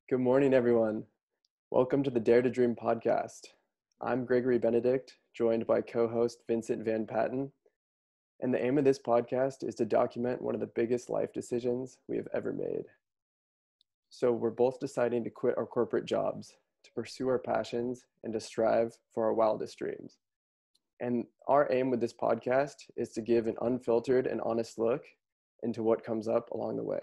Good morning, everyone. Welcome to the Dare to Dream podcast. I'm Gregory Benedict, joined by co host Vincent Van Patten. And the aim of this podcast is to document one of the biggest life decisions we have ever made. So, we're both deciding to quit our corporate jobs, to pursue our passions, and to strive for our wildest dreams. And our aim with this podcast is to give an unfiltered and honest look into what comes up along the way.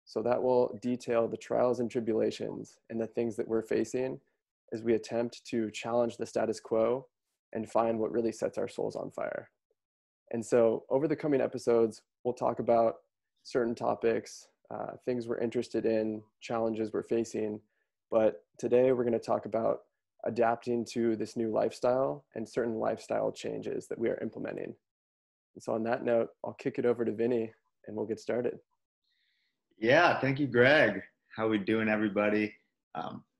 So that will detail the trials and tribulations and the things that we're facing as we attempt to challenge the status quo and find what really sets our souls on fire. And so over the coming episodes, we'll talk about certain topics, things we're interested in, challenges we're facing. But today we're going to talk about adapting to this new lifestyle and certain lifestyle changes that we are implementing. And so on that note, I'll kick it over to Vinny and we'll get started. Yeah, thank you, Greg. How we doing, everybody?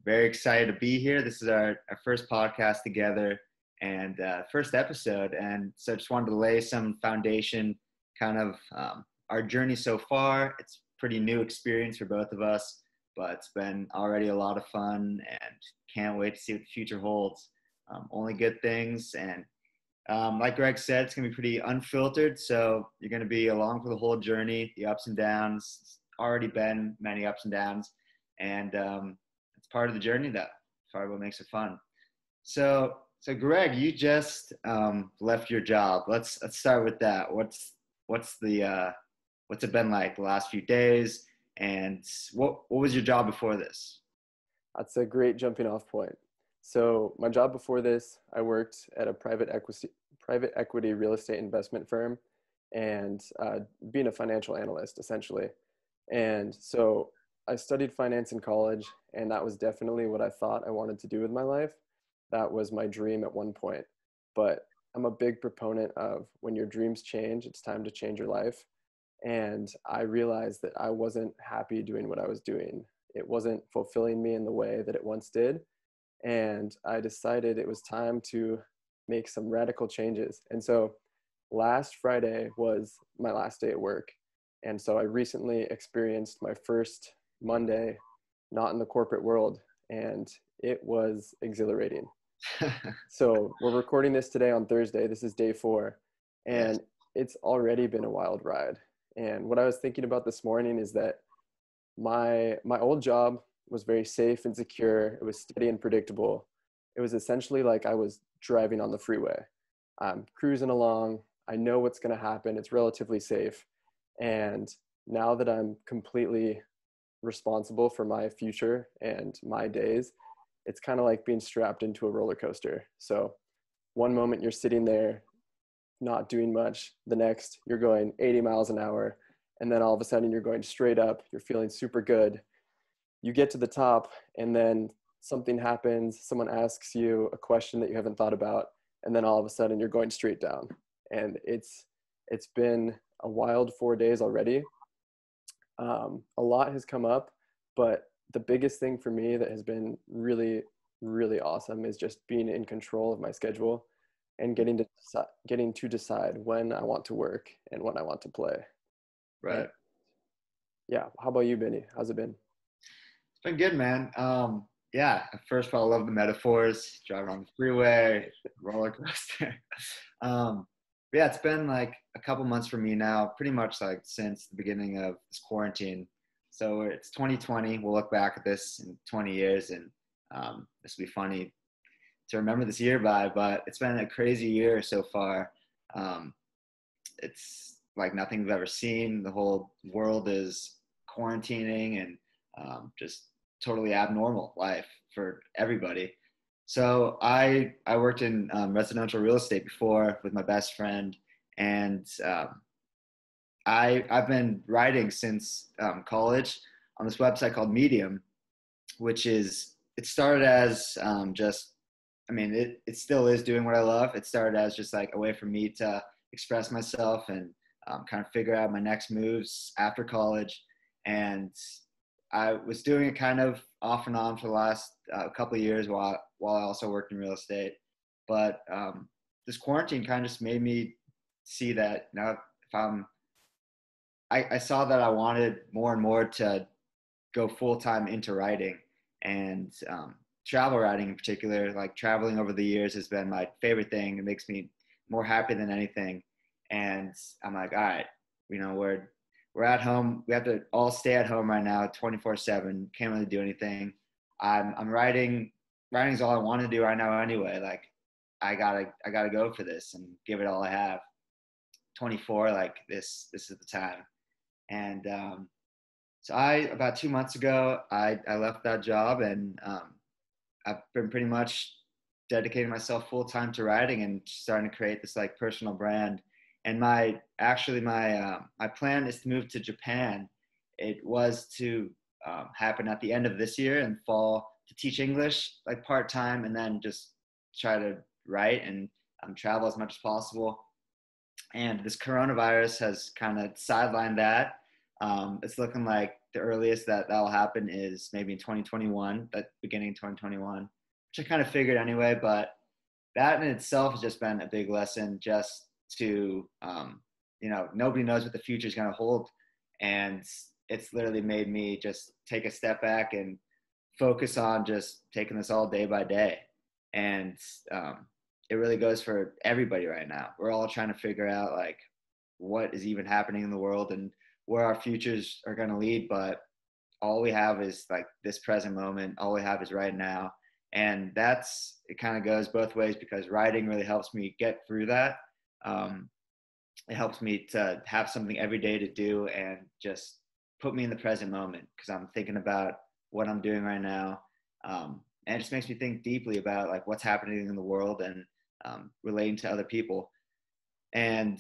Very excited to be here. This is our first podcast together and first episode. And so just wanted to lay some foundation, kind of our journey so far. It's pretty new experience for both of us, but it's been already a lot of fun and can't wait to see what the future holds. Only good things. And like Greg said, it's going to be pretty unfiltered. So you're going to be along for the whole journey, the ups and downs. Already been many ups and downs, and it's part of the journey. That's part of what makes it fun. So Greg, you just left your job. Let's start with that. What's it been like the last few days, and what was your job before this? That's a great jumping off point. So my job before this, I worked at a private equity real estate investment firm, and being a financial analyst essentially. And so I studied finance in college, and that was definitely what I thought I wanted to do with my life. That was my dream at one point. But I'm a big proponent of when your dreams change, it's time to change your life. And I realized that I wasn't happy doing what I was doing. It wasn't fulfilling me in the way that it once did. And I decided it was time to make some radical changes. And so last Friday was my last day at work. And so I recently experienced my first Monday not in the corporate world, and it was exhilarating. So we're recording this today on Thursday. This is day 4, and Yes. it's already been a wild ride. And what I was thinking about this morning is that my old job was very safe and secure. It was steady and predictable. It was essentially like I was driving on the freeway. I'm cruising along. I know what's going to happen. It's relatively safe. And now that I'm completely responsible for my future and my days, it's kind of like being strapped into a roller coaster. So one moment you're sitting there not doing much, the next you're going 80 miles an hour, and then all of a sudden you're going straight up, you're feeling super good. You get to the top, and then something happens, someone asks you a question that you haven't thought about, and then all of a sudden you're going straight down. And it's been a wild 4 days already. A lot has come up, but the biggest thing for me that has been really, really awesome is just being in control of my schedule and getting to decide when I want to work and when I want to play. Right. And yeah. How about you, Benny? How's it been? It's been good, man. Yeah. First of all, I love the metaphors. Driving on the freeway, roller coaster. Yeah, it's been like a couple months for me now, pretty much like since the beginning of this quarantine. So it's 2020. We'll look back at this in 20 years, and this will be funny to remember this year by. But it's been a crazy year so far. It's like nothing we've ever seen. The whole world is quarantining and just totally abnormal life for everybody. So I worked in residential real estate before with my best friend, and I've been writing since college on this website called Medium, which it started as it still is doing what I love. It started as just like a way for me to express myself and kind of figure out my next moves after college, and I was doing it kind of off and on for the last couple of years while I also worked in real estate. But this quarantine kind of just made me see that now if I saw that I wanted more and more to go full time into writing. and travel writing in particular. Like traveling over the years has been my favorite thing. It makes me more happy than anything. And I'm like, all right, we're at home. We have to all stay at home right now, 24/7. Can't really do anything. I'm writing. Writing is all I want to do right now anyway. Like I gotta go for this and give it all I have. 24, like this is the time. And so about 2 months ago, I left that job, and I've been pretty much dedicating myself full time to writing and starting to create this like personal brand. And my plan is to move to Japan. It was to happen at the end of this year and fall to teach English like part time, and then just try to write and travel as much as possible. And this coronavirus has kind of sidelined that. It's looking like the earliest that will happen is maybe in 2021, that beginning 2021, which I kind of figured anyway. But that in itself has just been a big lesson, just to, nobody knows what the future is going to hold. And it's literally made me just take a step back and focus on just taking this all day by day. And it really goes for everybody right now. We're all trying to figure out like what is even happening in the world and where our futures are going to lead. But all we have is like this present moment. All we have is right now. And it kind of goes both ways, because writing really helps me get through that. It helps me to have something every day to do and just put me in the present moment, because I'm thinking about what I'm doing right now. And it just makes me think deeply about like what's happening in the world and relating to other people. And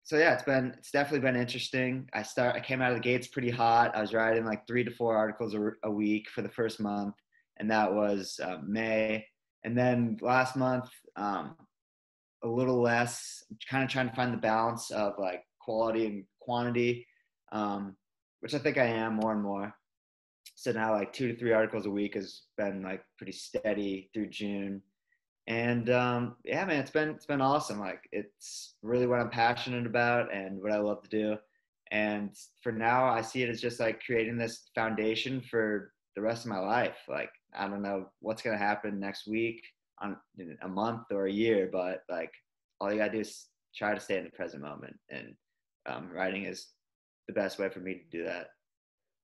so yeah, it's definitely been interesting. I came out of the gates pretty hot. I was writing like 3 to 4 articles a week for the first month, and that was May. And then last month, a little less, kind of trying to find the balance of like quality and quantity, which I think I am more and more. So now like 2 to 3 articles a week has been like pretty steady through June. And yeah, man, it's been awesome. Like it's really what I'm passionate about and what I love to do. And for now, I see it as just like creating this foundation for the rest of my life. Like I don't know what's gonna happen next week, on in a month or a year, but like all you gotta do is try to stay in the present moment. And writing is the best way for me to do that.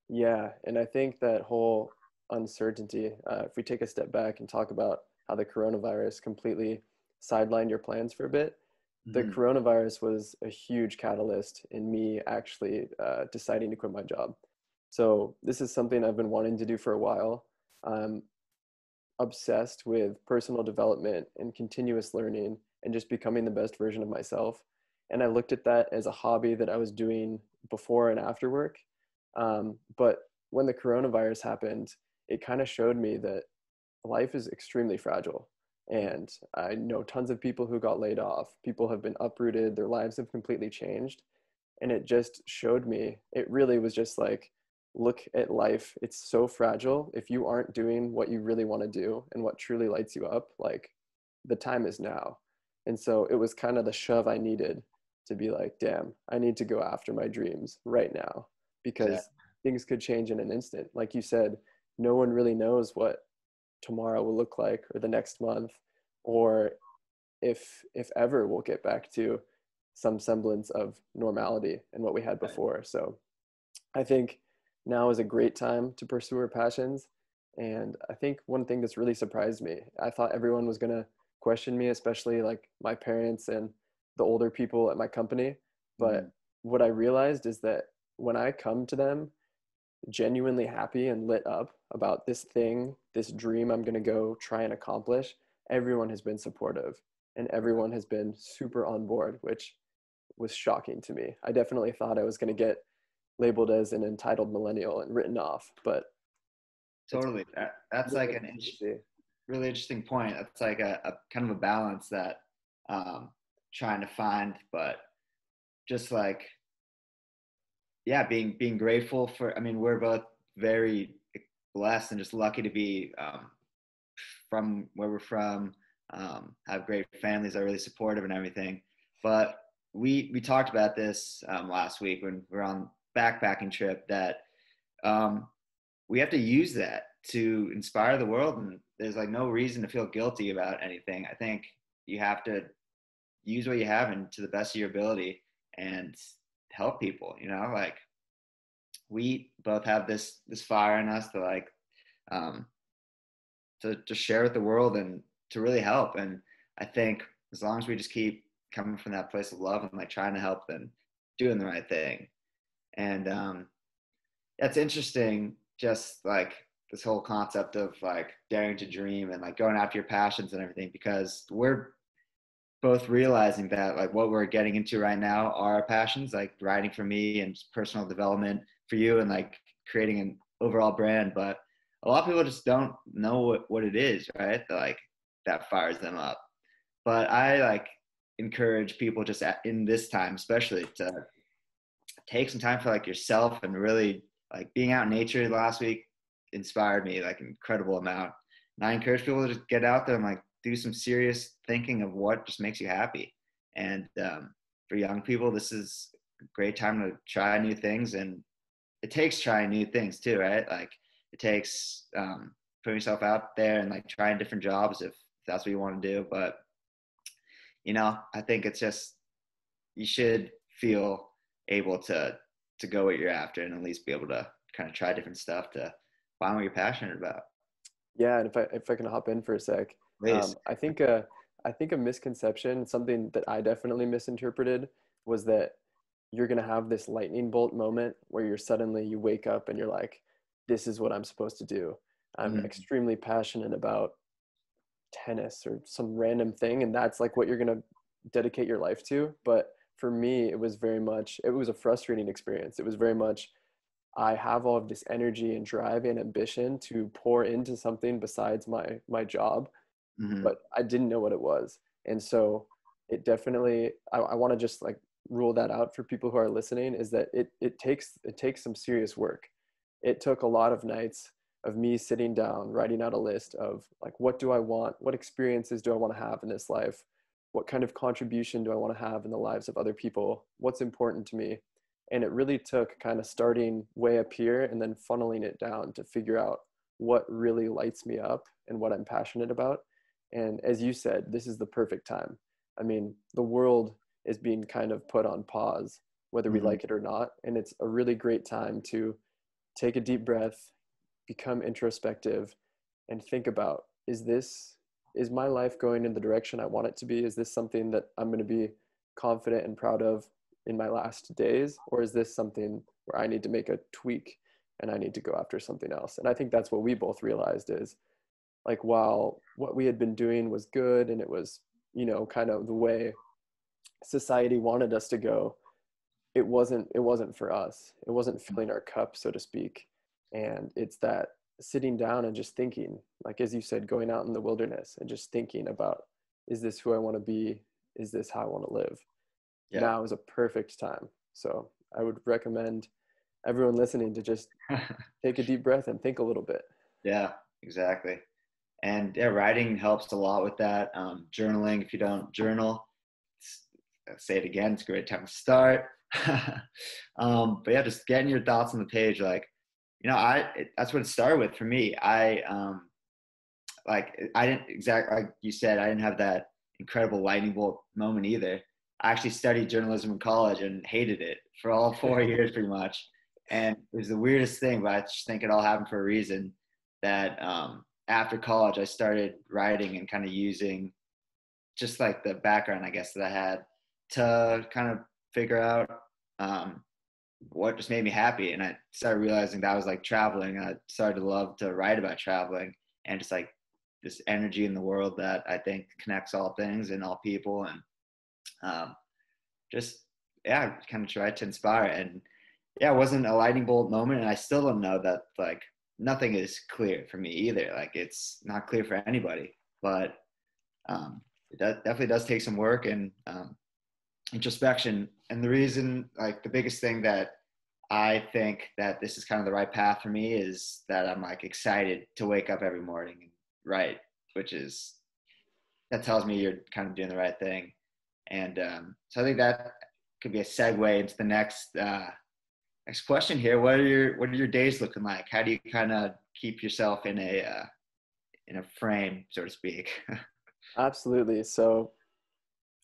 Yeah, and I think that whole uncertainty, if we take a step back and talk about how the coronavirus completely sidelined your plans for a bit, the Mm-hmm. coronavirus was a huge catalyst in me actually deciding to quit my job. So this is something I've been wanting to do for a while. I'm obsessed with personal development and continuous learning and just becoming the best version of myself. And I looked at that as a hobby that I was doing before and after work. But when the coronavirus happened, it kind of showed me that life is extremely fragile. And I know tons of people who got laid off. People have been uprooted, their lives have completely changed. And it just showed me, it really was just like, look at life. It's so fragile. If you aren't doing what you really want to do and what truly lights you up, like the time is now. And so it was kind of the shove I needed to be like, damn, I need to go after my dreams right now, because Exactly. things could change in an instant. Like you said, no one really knows what tomorrow will look like, or the next month, or if ever we'll get back to some semblance of normality and what we had before. So I think now is a great time to pursue our passions. And I think one thing that's really surprised me, I thought everyone was going to question me, especially like my parents and the older people at my company. Mm-hmm. But what I realized is that when I come to them genuinely happy and lit up about this thing, this dream I'm going to go try and accomplish, everyone has been supportive and everyone has been super on board, which was shocking to me. I definitely thought I was going to get labeled as an entitled millennial and written off, but it's Totally. That's really like interesting to see. really interesting point. That's like a kind of a balance that um, trying to find, but just like yeah, being grateful for. I mean, we're both very blessed and just lucky to be from where we're from. Have great families that are really supportive and everything. But we talked about this last week when we were on backpacking trip, that we have to use that. to inspire the world, and there's like no reason to feel guilty about anything. I think you have to use what you have and to the best of your ability and help people, you know, like we both have this fire in us to like um to share with the world and to really help. And I think as long as we just keep coming from that place of love and like trying to help them, doing the right thing. And that's interesting, just like this whole concept of like daring to dream and like going after your passions and everything, because we're both realizing that like what we're getting into right now are our passions, like writing for me and personal development for you, and like creating an overall brand. But a lot of people just don't know what it is, right? Like that fires them up. But I like encourage people just in this time, especially, to take some time for like yourself, and really like being out in nature last week inspired me like an incredible amount. And I encourage people to just get out there and like do some serious thinking of what just makes you happy. And for young people, this is a great time to try new things. And it takes trying new things too, right? Like it takes putting yourself out there and like trying different jobs if that's what you want to do. But you know, I think it's just, you should feel able to go what you're after, and at least be able to kind of try different stuff to find what you're passionate about. Yeah, and if I can hop in for a sec, Please. I think a misconception, something that I definitely misinterpreted, was that you're gonna have this lightning bolt moment where you wake up and you're like, this is what I'm supposed to do. I'm Mm-hmm. extremely passionate about tennis or some random thing, and that's like what you're going to dedicate your life to. But for me, it was a frustrating experience. It was very much, I have all of this energy and drive and ambition to pour into something besides my job, Mm-hmm. but I didn't know what it was. And so it definitely, I want to just like rule that out for people who are listening, is that it takes some serious work. It took a lot of nights of me sitting down, writing out a list of like, what do I want? What experiences do I want to have in this life? What kind of contribution do I want to have in the lives of other people? What's important to me? And it really took kind of starting way up here and then funneling it down to figure out what really lights me up and what I'm passionate about. And as you said, this is the perfect time. I mean, the world is being kind of put on pause, whether we Mm-hmm. like it or not. And it's a really great time to take a deep breath, become introspective, and think about, is my life going in the direction I want it to be? Is this something that I'm going to be confident and proud of in my last days? Or is this something where I need to make a tweak and I need to go after something else? And I think that's what we both realized, is like, while what we had been doing was good and it was, kind of the way society wanted us to go, it wasn't for us. It wasn't filling our cup, so to speak. And it's that sitting down and just thinking, like as you said, going out in the wilderness and just thinking about, is this who I want to be? Is this how I want to live? Yeah. Now is a perfect time. So I would recommend everyone listening to just take a deep breath and think a little bit. Yeah, exactly. And yeah, writing helps a lot with that. Journaling, if you don't journal, I'll say it again, it's a great time to start. But yeah, just getting your thoughts on the page, like, you know, that's what it started with for me. I didn't exactly, like you said, I didn't have that incredible lightning bolt moment either. I actually studied journalism in college and hated it for all 4 years pretty much. And it was the weirdest thing, but I just think it all happened for a reason. That after college, I started writing and kind of using just like the background, I guess, that I had to kind of figure out what just made me happy. And I started realizing that was like traveling. I started to love to write about traveling and just like this energy in the world that I think connects all things and all people. And um, just, yeah, kind of tried to inspire. And yeah, it wasn't a lightning bolt moment. And I still don't know that, like, nothing is clear for me either. Like, it's not clear for anybody. But definitely does take some work and introspection. And the reason, like the biggest thing that I think that this is kind of the right path for me is that I'm like excited to wake up every morning and write, which is, that tells me you're kind of doing the right thing. And so I think that could be a segue into the next question here. What are your days looking like? How do you kind of keep yourself in a frame, so to speak. Absolutely. So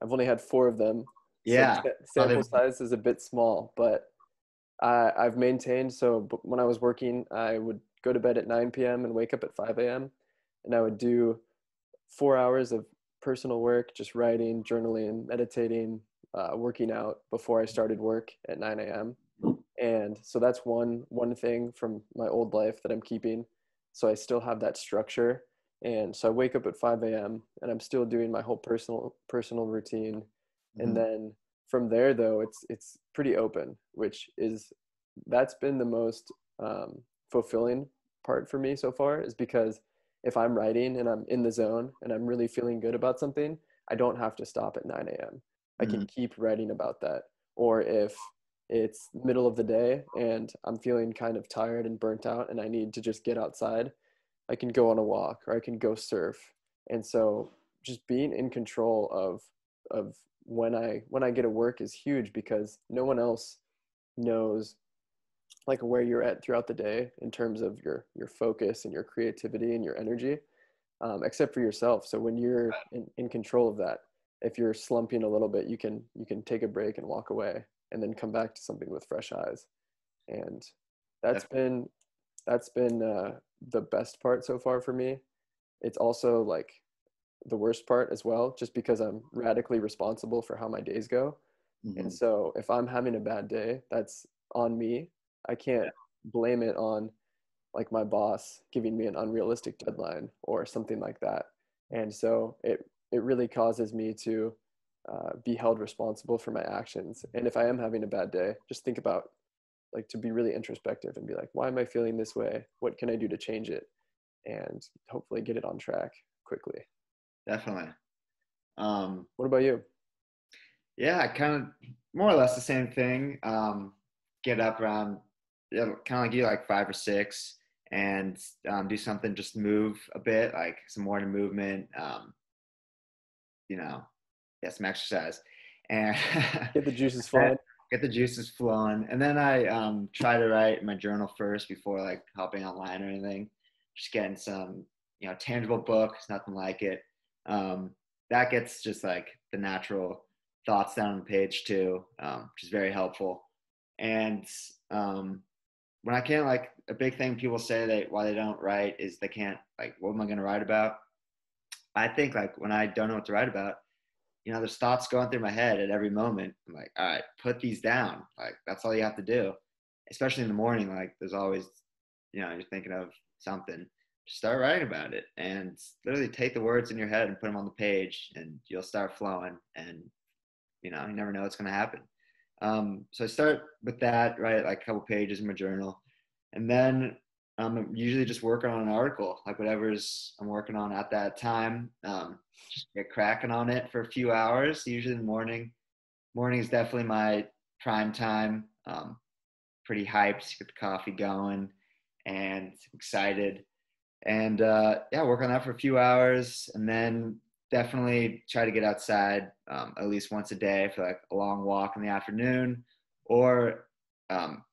I've only had 4 of them. So the Yeah. Are they, sample size is a bit small, but I've maintained. So when I was working, I would go to bed at 9 p.m. and wake up at 5 a.m. And I would do 4 hours of personal work, just writing, journaling, meditating, working out before I started work at 9 a.m. And so that's one thing from my old life that I'm keeping. So I still have that structure. And so I wake up at 5 a.m. and I'm still doing my whole personal routine. And Mhm. then from there though, it's pretty open, which is that's been the most fulfilling part for me so far, is because if I'm writing and I'm in the zone and I'm really feeling good about something, I don't have to stop at 9 a.m. I can Mhm. keep writing about that. Or if it's middle of the day and I'm feeling kind of tired and burnt out and I need to just get outside, I can go on a walk or I can go surf. And so just being in control of when I get to work is huge, because no one else knows like where you're at throughout the day in terms of your focus and your creativity and your energy, except for yourself. So when you're in control of that, if you're slumping a little bit, you can take a break and walk away and then come back to something with fresh eyes. And that's Def- been that's been the best part so far for me. It's also like the worst part as well, just because I'm radically responsible for how my days go. And mhm. so if I'm having a bad day, that's on me. I can't blame it on like my boss giving me an unrealistic deadline or something like that. And so it really causes me to be held responsible for my actions. And if I am having a bad day, just think about, like, to be really introspective and be like, why am I feeling this way? What can I do to change it? And hopefully get it on track quickly. Definitely. Um, What about you? yeah, kind of more or less the same thing. Get up around, yeah, kind of like you, like 5 or 6, and do something, just move a bit, like some morning movement. You know, yeah, some exercise, and Get the juices that- flowing. get the juices flowing. And then I try to write in my journal first before like hopping online or anything. Just getting some, tangible book. It's nothing like it. Um, that gets just like the natural thoughts down on the page too, which is very helpful. And when I can't, like, a big thing people say that why they don't write is they can't, like, what am I going to write about? I think like when I don't know what to write about, there's thoughts going through my head at every moment. I'm like, all right, put these down. Like, that's all you have to do. Especially in the morning, like, there's always, you're thinking of something. Just start writing about it and literally take the words in your head and put them on the page, and you'll start flowing. And, you never know what's going to happen. So I start with that, right? Like a couple pages in my journal. And then I'm usually just working on an article, like whatever's I'm working on at that time. Just get cracking on it for a few hours, usually in the morning. Morning is definitely my prime time. Pretty hyped, get the coffee going and excited. And yeah, work on that for a few hours, and then definitely try to get outside at least once a day for like a long walk in the afternoon, or um,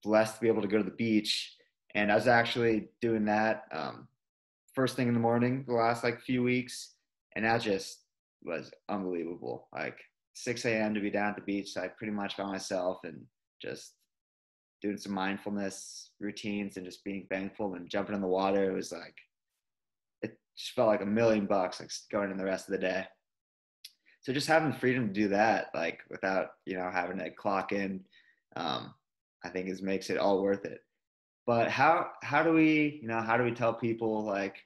blessed to be able to go to the beach. And I was actually doing that first thing in the morning the last like few weeks, and that just was unbelievable. Like 6 a.m. to be down at the beach, like pretty much by myself, and just doing some mindfulness routines and just being thankful and jumping in the water. It was like, it just felt like $1,000,000 like going in the rest of the day. So just having the freedom to do that, like without, having to clock in, I think makes it all worth it. But how do we, how do we tell people, like,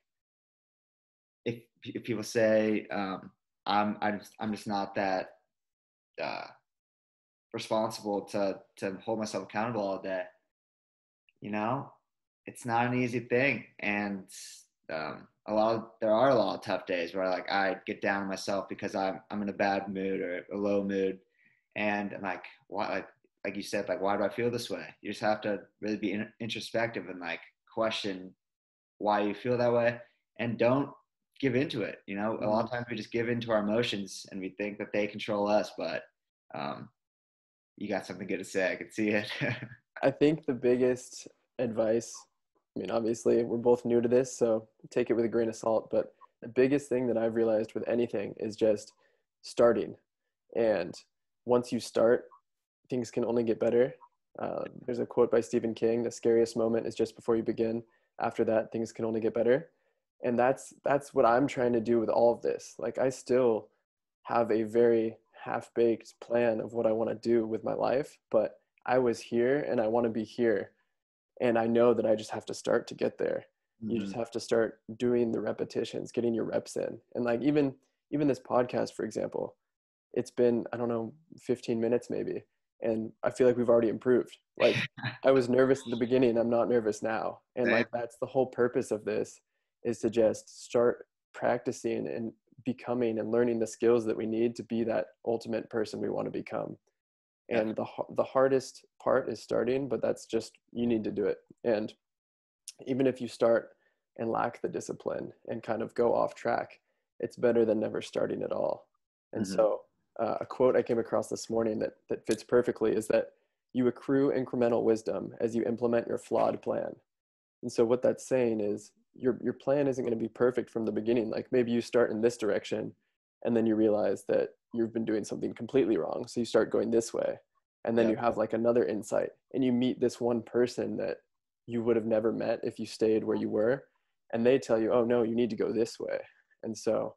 if people say, I'm just not that uh, responsible to hold myself accountable all day, you know, it's not an easy thing. And there are a lot of tough days where like I get down on myself because I'm in a bad mood or a low mood, and I'm like, why? Like you said, like, why do I feel this way? You just have to really be introspective and like question why you feel that way, and don't give into it. A lot Mhm. of times we just give into our emotions and we think that they control us, but um, you got something good to say. I can see it. I think the biggest advice I mean, obviously we're both new to this, so take it with a grain of salt, but the biggest thing that I've realized with anything is just starting. And once you start, things can only get better. There's a quote by Stephen King: "The scariest moment is just before you begin. After that, things can only get better." And that's what I'm trying to do with all of this. Like, I still have a very half-baked plan of what I want to do with my life, but I was here and I want to be here, and I know that I just have to start to get there. You Hmm. just have to start doing the repetitions, getting your reps in. And like, even this podcast, for example, it's been, I don't know, 15 minutes maybe, and I feel like we've already improved. Like, I was nervous at the beginning, I'm not nervous now. And Same. like, that's the whole purpose of this, is to just start practicing and becoming and learning the skills that we need to be that ultimate person we want to become. And the hardest part is starting, but that's just, you need to do it. And even if you start and lack the discipline and kind of go off track, it's better than never starting at all. And Hmm. so, a quote I came across this morning that fits perfectly is that you accrue incremental wisdom as you implement your flawed plan. And so what that's saying is your plan isn't going to be perfect from the beginning. Like, maybe you start in this direction and then you realize that you've been doing something completely wrong. So you start going this way. And then Yep. you have like another insight and you meet this one person that you would have never met if you stayed where you were. And they tell you, oh no, you need to go this way. And so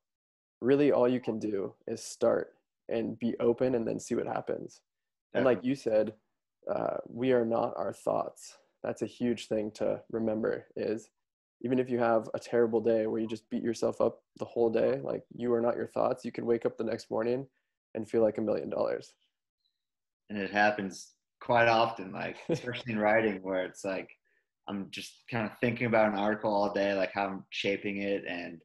really all you can do is start and be open and then see what happens. And like Definitely. you said, we are not our thoughts. That's a huge thing to remember, is even if you have a terrible day where you just beat yourself up the whole day, like, you are not your thoughts. You can wake up the next morning and feel like $1 million. And it happens quite often, like especially in writing, where it's like I'm just kind of thinking about an article all day, like how I'm shaping it. And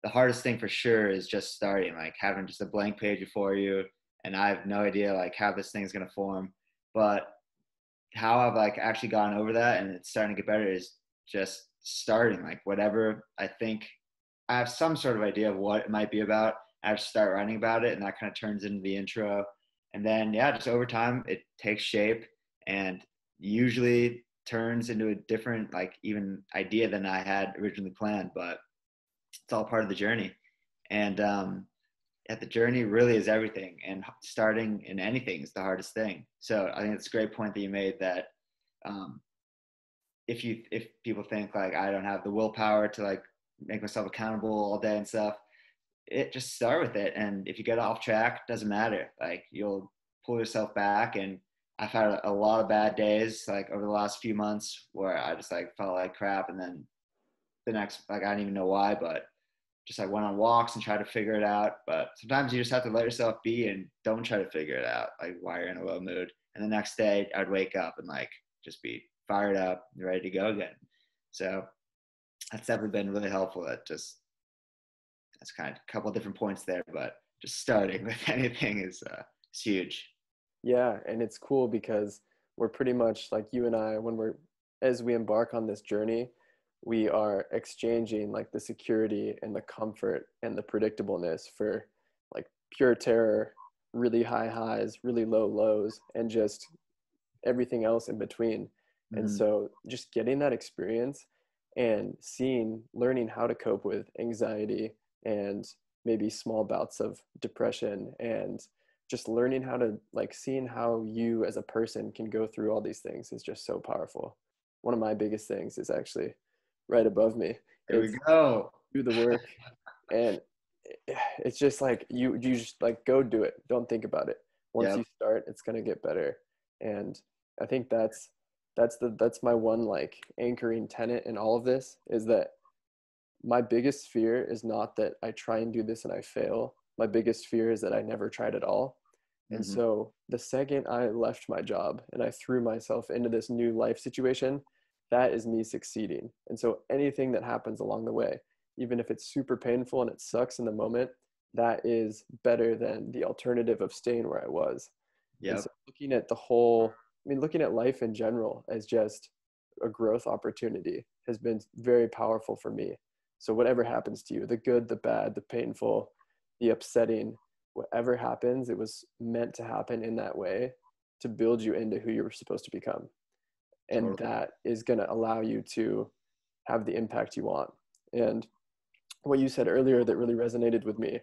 the hardest thing for sure is just starting, like having just a blank page before you, and I have no idea like how this thing's gonna form. But how I've like actually gotten over that and it's starting to get better is just starting, like whatever I think I have some sort of idea of what it might be about. I just start writing about it, and that kind of turns into the intro. And then, yeah, just over time, it takes shape and usually turns into a different, like, even idea than I had originally planned. But it's all part of the journey. And at the journey really is everything. And starting in anything is the hardest thing. So I think it's a great point that you made, that um, if people think like I don't have the willpower to like make myself accountable all day and stuff, it just start with it. And if you get off track, doesn't matter. Like, you'll pull yourself back. And I've had a lot of bad days like over the last few months where I just like felt like crap. And then the next, like, I don't even know why, but just like went on walks and tried to figure it out. But sometimes you just have to let yourself be and don't try to figure it out, like why you're in a low mood. And the next day I'd wake up and like just be fired up and ready to go again. So that's definitely been really helpful. That's kind of a couple of different points there, but just starting with anything is huge. Yeah, and it's cool because we're pretty much like, you and I, when as we embark on this journey, we are exchanging like the security and the comfort and the predictableness for like pure terror, really high highs, really low lows, and just everything else in between. And Mm-hmm. so just getting that experience and learning how to cope with anxiety and maybe small bouts of depression, and just learning how to, like, seeing how you as a person can go through all these things is just so powerful. One of my biggest things is actually right above me. Here we It's go. do the work, and it's just like, you just like go do it. Don't think about it. Once you Yep. start, it's gonna get better. And I think that's my one like anchoring tenet in all of this, is that my biggest fear is not that I try and do this and I fail. My biggest fear is that I never tried at all. And Mm-hmm. so the second I left my job and I threw myself into this new life situation, that is me succeeding. And so anything that happens along the way, even if it's super painful and it sucks in the moment, that is better than the alternative of staying where I was. And so Yep. looking at the whole, I mean, looking at life in general as just a growth opportunity has been very powerful for me. So whatever happens to you, the good, the bad, the painful, the upsetting, whatever happens, it was meant to happen in that way to build you into who you were supposed to become. And Totally. that is going to allow you to have the impact you want. And what you said earlier that really resonated with me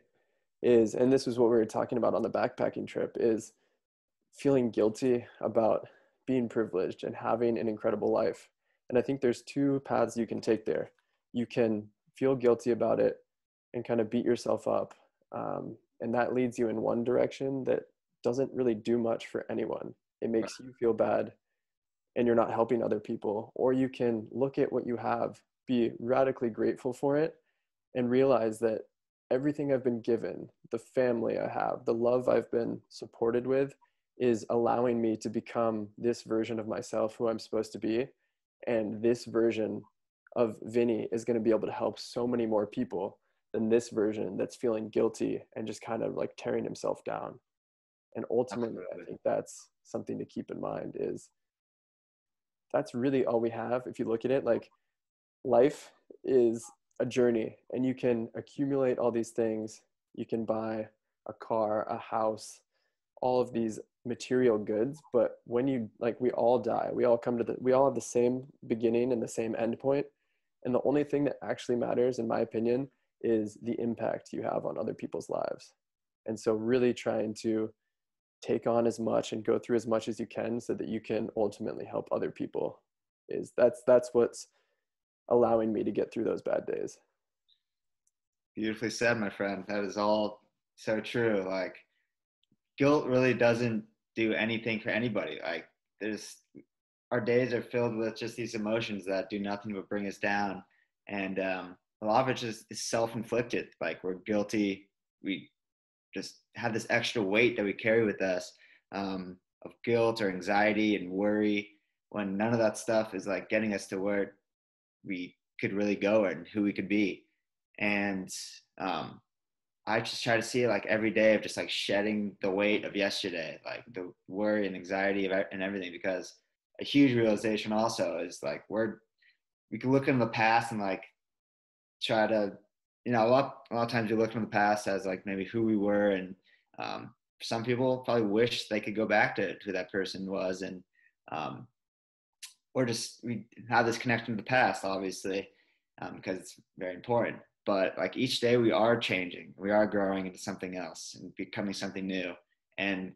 is, and this was what we were talking about on the backpacking trip, is feeling guilty about being privileged and having an incredible life. And I think there's two paths you can take there. You can feel guilty about it and kind of beat yourself up. And that leads you in one direction that doesn't really do much for anyone. It makes you feel bad and you're not helping other people. Or you can look at what you have, be radically grateful for it, and realize that everything I've been given, the family I have, the love I've been supported with, is allowing me to become this version of myself who I'm supposed to be. And this version of Vinny is going to be able to help so many more people than this version that's feeling guilty and just kind of like tearing himself down. And ultimately, Absolutely. I think that's something to keep in mind, is that's really all we have. If you look at it, like, life is a journey, and you can accumulate all these things. You can buy a car, a house, all of these material goods, but when you, like, we all die, we all come to we all have the same beginning and the same end point. And the only thing that actually matters, in my opinion, is the impact you have on other people's lives. And so really trying to take on as much and go through as much as you can so that you can ultimately help other people, is that's what's allowing me to get through those bad days. Beautifully said, my friend. That is all so true. Like, guilt really doesn't do anything for anybody. Like, there's our days are filled with just these emotions that do nothing but bring us down, and a lot of it just is self-inflicted. Like, we're guilty. We just have this extra weight that we carry with us, of guilt or anxiety and worry, when none of that stuff is like getting us to where we could really go and who we could be. And I just try to see it like every day of just like shedding the weight of yesterday, like the worry and anxiety and everything, because a huge realization also is like we can look in the past and like try to, a lot of times you look in the past as like maybe who we were, and some people probably wish they could go back to who that person was, and um, or just we have this connection to the past, obviously, because it's very important. But like each day we are changing, we are growing into something else and becoming something new. And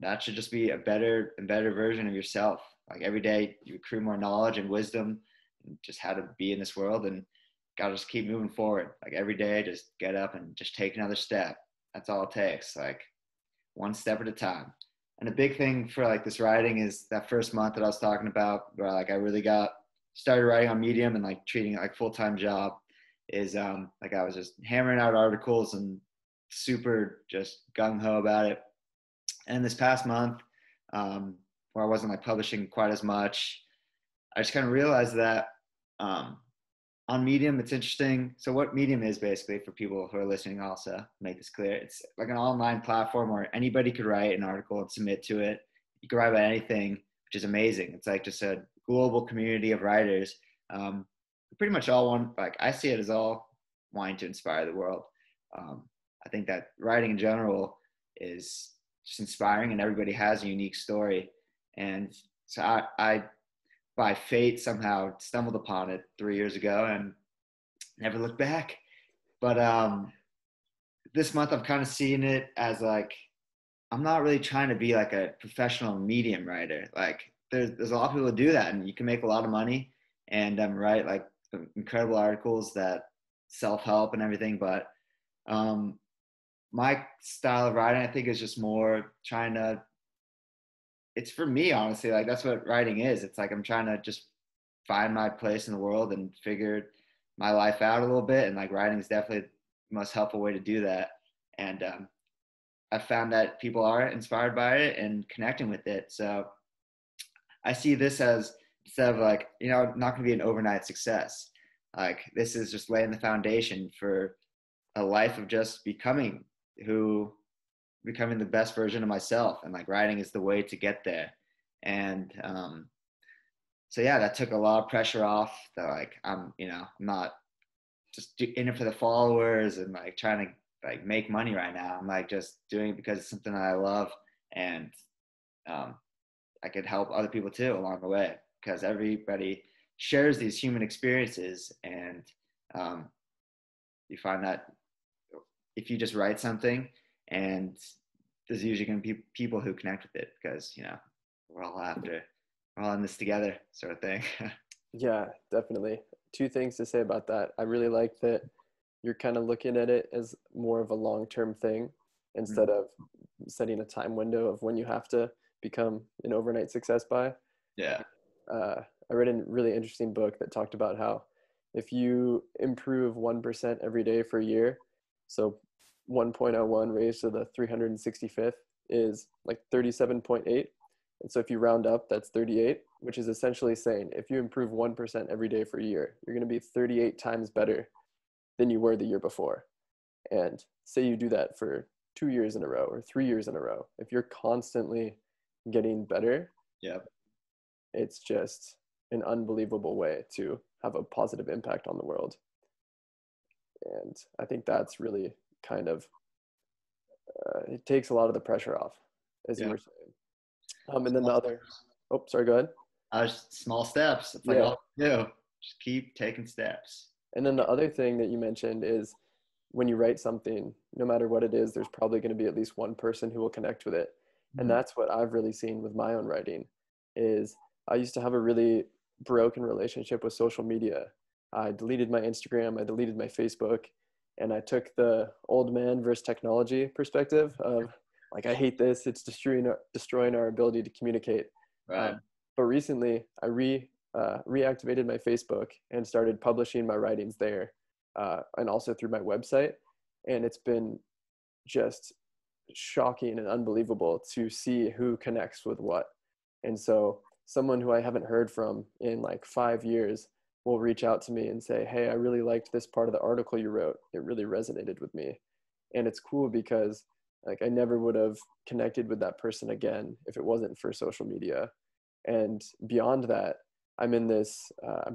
that should just be a better and better version of yourself. Like every day you accrue more knowledge and wisdom and just how to be in this world, and gotta just keep moving forward. Like every day, just get up and just take another step. That's all it takes. Like one step at a time. And a big thing for like this writing is that first month that I was talking about, where like I really got started writing on Medium and like treating it like full-time job, is like I was just hammering out articles and super just gung-ho about it. And this past month, where I wasn't like publishing quite as much, I just kind of realized that on Medium, it's interesting. So what Medium is, basically, for people who are listening, also make this clear, it's like an online platform where anybody could write an article and submit to it. You can write about anything, which is amazing. It's like just a global community of writers. Pretty much all want, like I see it as all wanting to inspire the world. I think that writing in general is just inspiring, and everybody has a unique story. And so I by fate somehow stumbled upon it 3 years ago and never looked back. But this month I've kind of seen it as like, I'm not really trying to be like a professional Medium writer. Like there's a lot of people who do that, and you can make a lot of money and write like incredible articles that self-help and everything. But my style of writing, I think, is just more trying to, it's for me, honestly, like that's what writing is. It's like I'm trying to just find my place in the world and figure my life out a little bit. And like writing is definitely the most helpful way to do that. And I found that people are inspired by it and connecting with it. So I see this as, instead of like, not going to be an overnight success. Like this is just laying the foundation for a life of just becoming the best version of myself, and like writing is the way to get there. And so yeah, that took a lot of pressure off, that like I'm not just in it for the followers and like trying to like make money right now. I'm like just doing it because it's something that I love, and I could help other people too along the way, because everybody shares these human experiences. And you find that if you just write something, and there's usually going to be people who connect with it, because we're all in this together, sort of thing. Yeah, definitely. Two things to say about that. I really like that you're kind of looking at it as more of a long-term thing instead of setting a time window of when you have to become an overnight success by. Yeah. I read a really interesting book that talked about how if you improve 1% every day for a year, so 1.01 raised to the 365th is like 37.8. And so if you round up, that's 38, which is essentially saying if you improve 1% every day for a year, you're going to be 38 times better than you were the year before. And say you do that for 2 years in a row or 3 years in a row. If you're constantly getting better, Yep. it's just an unbelievable way to have a positive impact on the world. And I think that's really kind of, it takes a lot of the pressure off, as you Yeah. were saying. And then the other, oh, sorry, go ahead. Small steps. It's like Yeah. all you do. Just keep taking steps. And then the other thing that you mentioned is when you write something, no matter what it is, there's probably going to be at least one person who will connect with it. And that's what I've really seen with my own writing is I used to have a really broken relationship with social media. I deleted my Instagram, I deleted my Facebook, and I took the old man versus technology perspective of like, I hate this. It's destroying our ability to communicate. Right. But recently I reactivated my Facebook and started publishing my writings there, and also through my website. And it's been just shocking and unbelievable to see who connects with what. And so someone who I haven't heard from in like 5 years will reach out to me and say, hey, I really liked this part of the article you wrote. It really resonated with me. And it's cool because like I never would have connected with that person again if it wasn't for social media. And beyond that, I'm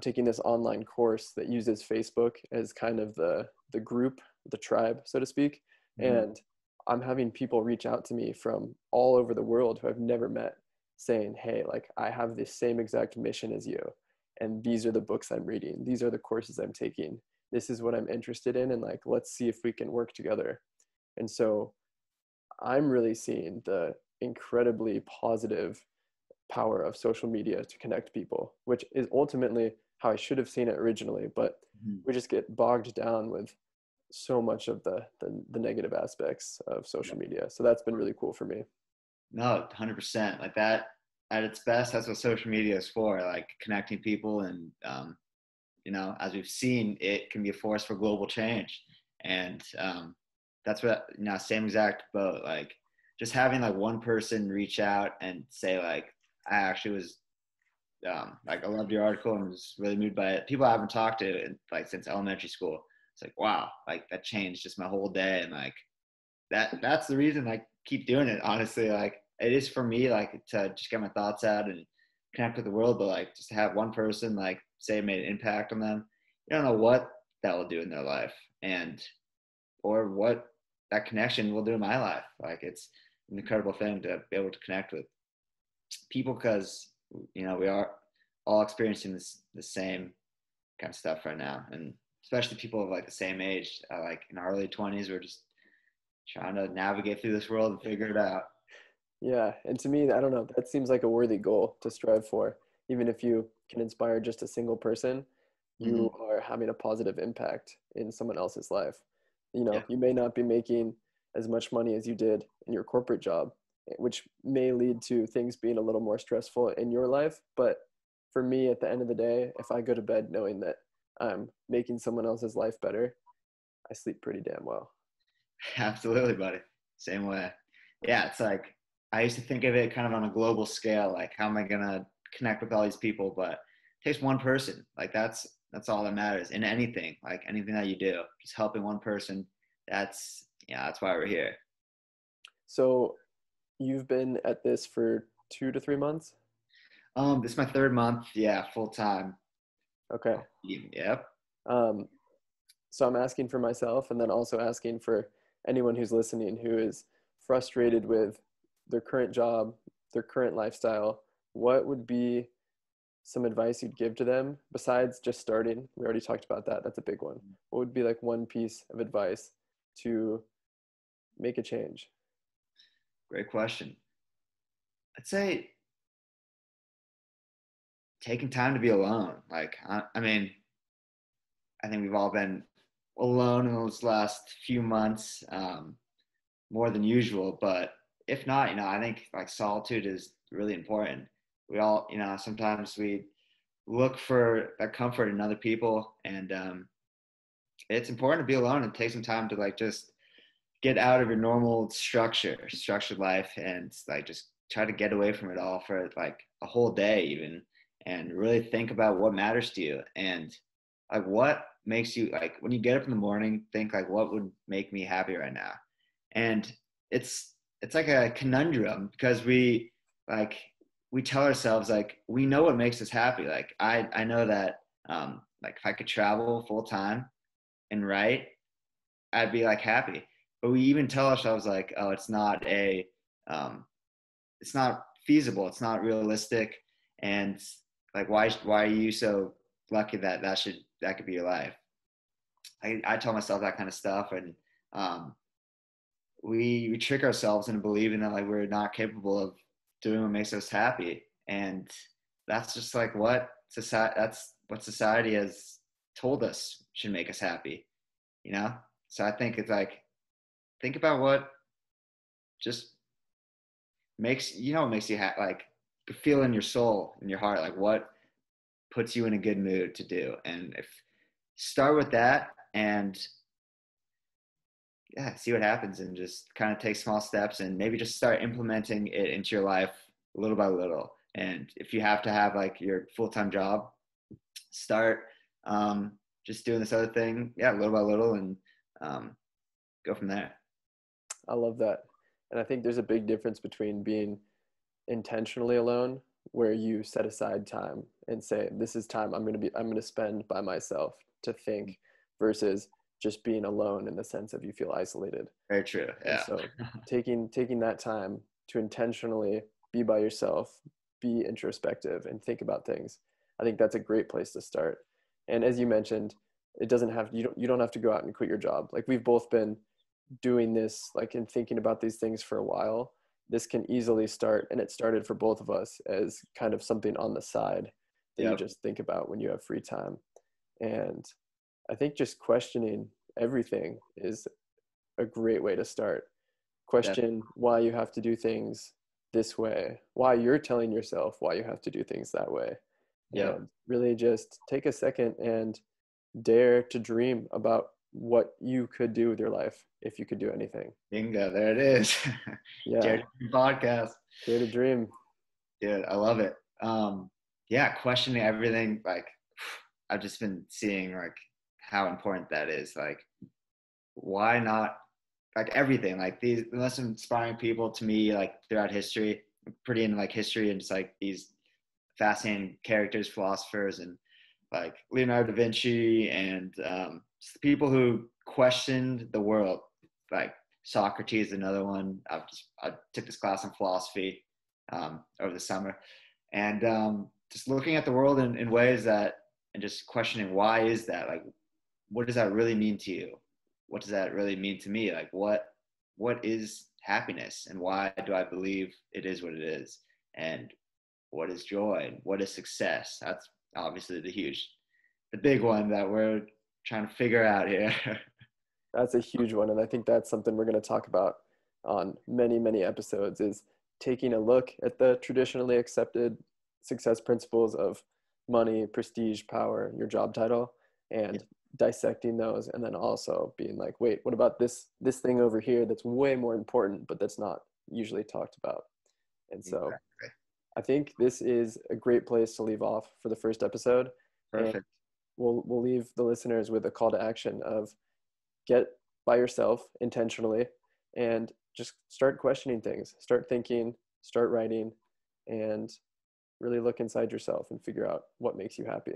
taking this online course that uses Facebook as kind of the group, the tribe, so to speak. And I'm having people reach out to me from all over the world who I've never met saying, hey, like I have the same exact mission as you. And these are the books I'm reading. These are the courses I'm taking. This is what I'm interested in. And like, let's see if we can work together. And so I'm really seeing the incredibly positive power of social media to connect people, which is ultimately how I should have seen it originally. But we just get bogged down with so much of the negative aspects of social media. So that's been really cool for me. No, 100%. Like that at its best, that's what social media is for, like connecting people. And, as we've seen, it can be a force for global change. And that's what, same exact boat. Like just having like one person reach out and say like, I actually was like, I loved your article and was really moved by it. People I haven't talked to like since elementary school. It's like, wow, like that changed just my whole day. And like that's the reason I keep doing it. Honestly, like it is for me, like to just get my thoughts out and connect with the world. But like just to have one person like say it made an impact on them, you don't know what that will do in their life and or what that connection will do in my life. Like it's an incredible thing to be able to connect with people because we are all experiencing the same kind of stuff right now, and especially people of like the same age, like in our early 20s, we're just trying to navigate through this world and figure it out. Yeah. And to me, I don't know, that seems like a worthy goal to strive for. Even if you can inspire just a single person, you are having a positive impact in someone else's life. Yeah. You may not be making as much money as you did in your corporate job, which may lead to things being a little more stressful in your life. But for me, at the end of the day, if I go to bed knowing that I'm making someone else's life better, I sleep pretty damn well. Absolutely, buddy. Same way. Yeah, it's like I used to think of it kind of on a global scale, like how am I gonna connect with all these people? But it takes one person. Like that's all that matters in anything, like anything that you do. Just helping one person. That's why we're here. So you've been at this for 2 to 3 months? This is my third month. Yeah, full time. Okay. Yep. Um, so I'm asking for myself and then also asking for anyone who's listening who is frustrated with their current job, their current lifestyle. What would be some advice you'd give to them besides just starting? We already talked about that. That's a big one. What would be like one piece of advice to make a change? Great question. I'd say taking time to be alone. Like, I mean, I think we've all been alone in those last few months, more than usual. But if not, I think like solitude is really important. We all, sometimes we look for that comfort in other people, and it's important to be alone and take some time to like just get out of your normal structured life, and like just try to get away from it all for like a whole day even, and really think about what matters to you, and like what makes you, like when you get up in the morning, think like what would make me happy right now. And it's like a conundrum because we tell ourselves like we know what makes us happy. Like I know that like if I could travel full time and write, I'd be like happy. But we even tell ourselves like, oh, it's not feasible, it's not realistic, and like why are you so lucky that that could be your life? I tell myself that kind of stuff, and we trick ourselves into believing that like we're not capable of doing what makes us happy, and that's just like that's what society has told us should make us happy, you know. So I think it's like think about what just makes you like feel in your soul, in your heart, like what puts you in a good mood to do, and if start with that, and yeah, see what happens, and just kind of take small steps and maybe just start implementing it into your life little by little. And if you have to have like your full-time job, start just doing this other thing, yeah, little by little, and go from there. I love that. And I think there's a big difference between being intentionally alone, where you set aside time and say, this is time I'm going to spend by myself to think, versus just being alone in the sense of you feel isolated. Very true. And Yeah. so taking that time to intentionally be by yourself, be introspective and think about things, I think that's a great place to start. And as you mentioned, it doesn't have, you don't have to go out and quit your job. Like we've both been doing this, like, and thinking about these things for a while. This can easily start, and it started for both of us as kind of something on the side that you just think about when you have free time. And I think just questioning everything is a great way to start. Question why you have to do things this way, why you're telling yourself why you have to do things that way. And really just take a second and dare to dream about what you could do with your life if you could do anything. Bingo, there it is. Yeah. Dare to Dream podcast. Dare to dream. Dude, I love it. Yeah, questioning everything. Like I've just been seeing like how important that is. Like, why not? Like everything. Like the most inspiring people to me, like throughout history, I'm pretty into like history and just like these fascinating characters, philosophers, and like Leonardo da Vinci, and people who questioned the world. Like Socrates, another one. I took this class in philosophy over the summer, and just looking at the world in ways that, and just questioning why is that? Like, what does that really mean to you? What does that really mean to me? Like, what is happiness, and why do I believe it is what it is? And what is joy? What is success? That's obviously the big one that we're trying to figure out here. That's a huge one. And I think that's something we're going to talk about on many, many episodes, is taking a look at the traditionally accepted success principles of money, prestige, power, your job title, and dissecting those. And then also being like, wait, what about this thing over here that's way more important, but that's not usually talked about? And so exactly. I think this is a great place to leave off for the first episode. Perfect. And we'll leave the listeners with a call to action of get by yourself intentionally and just start questioning things, start thinking, start writing, and really look inside yourself and figure out what makes you happy.